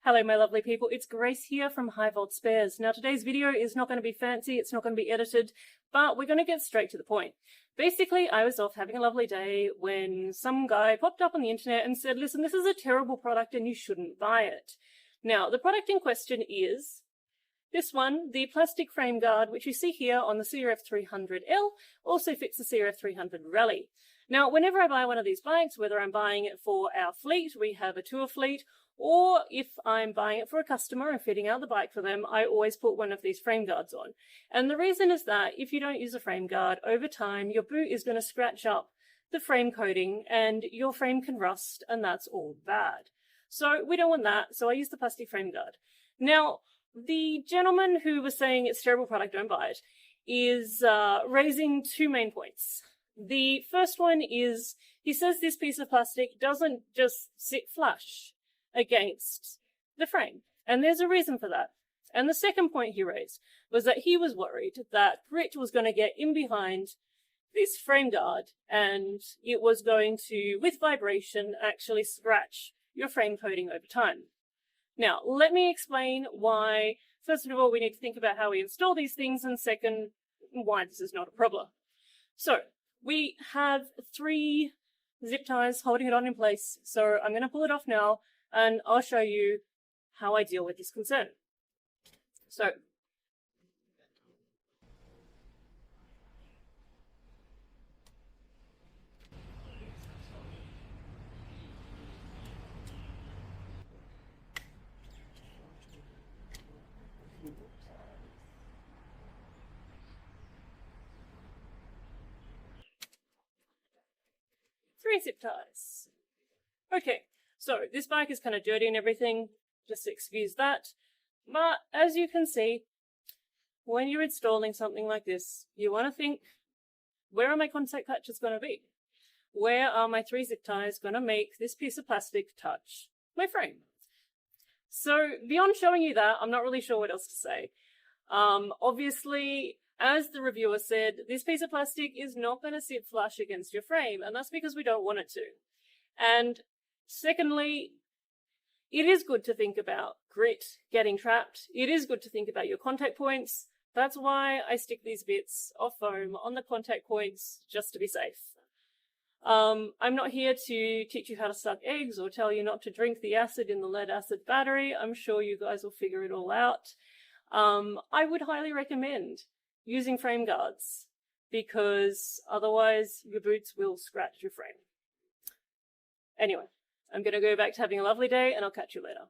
Hello my lovely people, it's Grace here from HiVolt Spares. Now today's video is not going to be fancy, it's not going to be edited, but we're going to get straight to the point. Basically, I was off having a lovely day when some guy popped up on the internet and said, listen, this is a terrible product and you shouldn't buy it. Now, the product in question is this one, the plastic frame guard, which you see here on the CRF300L, also fits the CRF300L. Now, whenever I buy one of these bikes, whether I'm buying it for our fleet, we have a tour fleet, or if I'm buying it for a customer and fitting out the bike for them, I always put one of these frame guards on. And the reason is that if you don't use a frame guard, over time your boot is going to scratch up the frame coating and your frame can rust, and that's all bad. So we don't want that, so I use the plastic frame guard. Now, the gentleman who was saying it's a terrible product, don't buy it, is raising two main points. The first one is, he says this piece of plastic doesn't just sit flush against the frame, and there's a reason for that. And the second point he raised was that he was worried that grit was going to get in behind this frame guard and it was going to, with vibration, actually scratch your frame coating over time. Now, let me explain why, first of all, we need to think about how we install these things, and second, why this is not a problem. So, we have 3 zip ties holding it on in place, so I'm going to pull it off now, and I'll show you how I deal with this concern. So, three zip ties. Okay, so this bike is kind of dirty and everything, just excuse that. But as you can see, when you're installing something like this, you want to think, where are my contact patches going to be? Where are my 3 zip ties going to make this piece of plastic touch my frame? So beyond showing you that, I'm not really sure what else to say. Obviously, as the reviewer said, this piece of plastic is not going to sit flush against your frame, and that's because we don't want it to. And secondly, it is good to think about grit getting trapped. It is good to think about your contact points. That's why I stick these bits of foam on the contact points, just to be safe. I'm not here to teach you how to suck eggs or tell you not to drink the acid in the lead acid battery. I'm sure you guys will figure it all out. I would highly recommend using frame guards, because otherwise your boots will scratch your frame. Anyway, I'm going to go back to having a lovely day, and I'll catch you later.